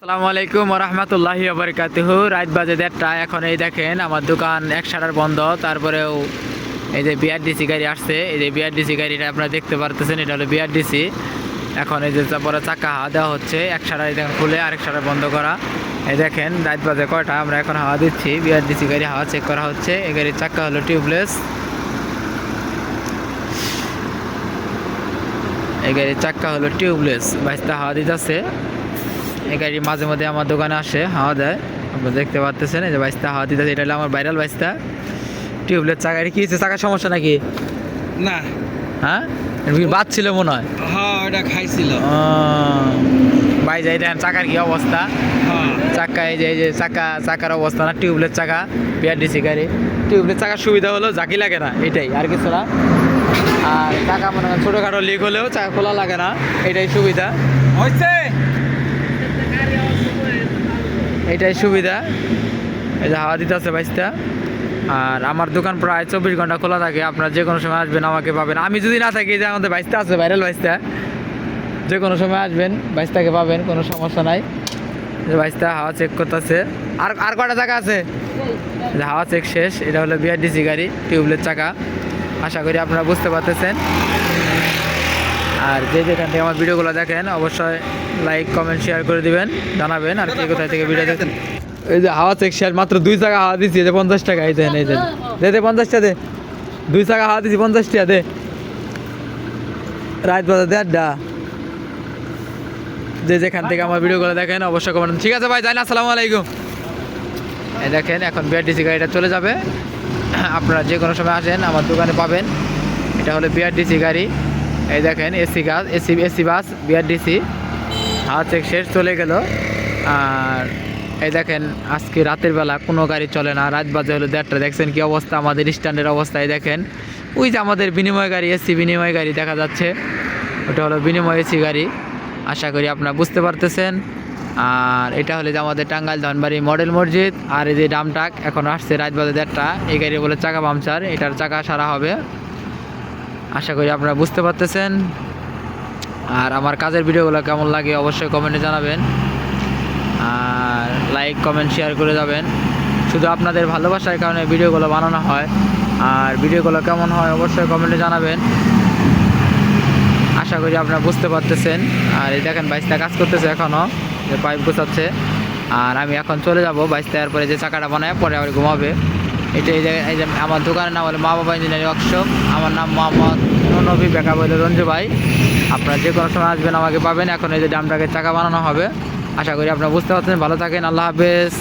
আসসালামু আলাইকুম রহমতুল্লাহি বারাকাতুহু। রাত বাজে 1:30। এখন এই দেখেন আমার দোকান এক শাটার বন্ধ, তারপরেও এই যে বিআরডিসি গাড়ি আসছে। এই যে বিআরডিসি গাড়িটা আপনারা দেখতে পারতেছেন, এটা হলো বিআরডিসি। এখন এই যে পরে চাকা হাওয়া দেওয়া হচ্ছে, এক শাটার দেখেন খুলে আরেক শাটার বন্ধ করা। এই দেখেন রাত বাজে কয়টা, আমরা এখন হাওয়া দিচ্ছি। বিআরডিসি গাড়ি হাওয়া চেক করা হচ্ছে। এই গাড়ির চাকা হলো টিউবলেস। এই গাড়ির চাকা হলো টিউবলেস, বাইশটা হাওয়া দিতেছে। এই গাড়ি মাঝে মধ্যে আমার দোকানে আসে, হাওয়া দেয়, আপনারা দেখতে পাচ্ছেন। এই যে বাইশটা হাওয়া দিতেছে, এটা হলো আমার ভাইরাল বাইশটা টিউবলেস চাকা। এটা কি হচ্ছে, চাকার সমস্যা নাকি? না, হ্যাঁ বাদ ছিল মনে হয়। হ্যাঁ ওটা খাইছিল। ভাই যাই দেখেন চাকার কি অবস্থা। হ্যাঁ চাকা এই যে চাকার অবস্থা না, টিউবলেস চাকা বিআরডিসি গাড়ি। টিউবলেস চাকার সুবিধা হলো ঝাঁকি লাগে না, এটাই আর কিছু না। আর চাকা মনে করেন ছোটোখাটো লিক হলেও চাকা খোলা লাগে না, এটাই সুবিধা। হয়েছে। এটাই সুবিধা। এই যে হাওয়া দিতে আছে বাইশটা। আর আমার দোকান প্রায় 24 ঘন্টা খোলা থাকে, আপনারা যে কোনো সময় আসবেন আমাকে পাবেন। আমি যদি না থাকি, যে আমাদের বাইশটা আছে ভাইরাল বাইশটা, যে কোনো সময় আসবেন বাইশটাকে পাবেন, কোনো সমস্যা নাই। যে বাইশটা হাওয়া চেক করতেছে। আর কটা চাকা আছে? যে হাওয়া চেক শেষ। এটা হলো বিআরডিসি গাড়ি, টিউবলেস চাকা। আশা করি আপনারা বুঝতে পারতেছেন। আর যে যেখান থেকে আমার ভিডিওগুলো দেখেন অবশ্যই লাইক কমেন্ট শেয়ার করে দিবেন, জানাবেন আর কে কোথায় থেকে ভিডিও দেখেন। এই যে হাওয়া চেক শেয়ার, মাত্র 2 চাকা হাওয়া দিচ্ছি, যে 50 টাকা। এই দেন, এই দেন, দে 50টা দে। 2 চাকা হাওয়া দিচ্ছি, 50 টাকা দে। রাত বাজে 1:30। যে যেখান থেকে আমার ভিডিওগুলো দেখেন অবশ্যই কমেন্ট। ঠিক আছে ভাই, যাই না, আসসালামু আলাইকুম। এই দেখেন এখন বিআরডিসি গাড়িটা চলে যাবে। আপনারা যে কোনো সময় আসেন আমার দোকানে পাবেন। এটা হলো বিআরডিসি গাড়ি। এই দেখেন এসি বাস বিআরডিসি। হাওয়া চেক শেষ, চলে গেল। আর এই দেখেন আজকে রাতের বেলা কোনো গাড়ি চলে না, রাত বাজে হলো 1:30। দেখছেন কি অবস্থা আমাদের স্ট্যান্ডের অবস্থায়। দেখেন ওই যে আমাদের বিনিময় গাড়ি, এসি বিনিময় গাড়ি দেখা যাচ্ছে, ওটা হলো বিনিময় এসি গাড়ি। আশা করি আপনারা বুঝতে পারতেছেন। আর এটা হলো যে আমাদের টাঙ্গাইল ধনবাড়ি মডেল মসজিদ। আর এই যে ডামটাক এখন আসছে রাত বাজে 1:30। এই গাড়ি বলে চাকা পাংচার, এটার চাকা সারা হবে। আশা করি আপনারা বুঝতে পারতেছেন। আর আমার কাজের ভিডিওগুলো কেমন লাগে অবশ্যই কমেন্টে জানাবেন। আর লাইক কমেন্ট শেয়ার করে যাবেন। শুধু আপনাদের ভালোবাসার কারণে ভিডিওগুলো বানানো হয়। আর ভিডিওগুলো কেমন হয় অবশ্যই কমেন্টে জানাবেন। আশা করি আপনারা বুঝতে পারতেছেন। আর এই দেখেন বাইশটা কাজ করতেছে এখনও, যে পাইপ গোছাচ্ছে। আর আমি এখন চলে যাব বাইশটা, এরপরে যে চাকাটা বানায় পরে আবার ঘুমাবে। এটা এই যে আমার দোকানের নাম হলো মা বাবা ইঞ্জিনিয়ারিং ওয়ার্কশপ। আমার নাম মোহাম্মদ নবী, বেকা বলে রঞ্জু ভাই। আপনারা যে কোনো সময় আসবেন আমাকে পাবেন। এখন এই যে ডামটাকে চাকা বানানো হবে। আশা করি আপনারা বুঝতে পারছেন। ভালো থাকেন, আল্লাহ হাফেজ।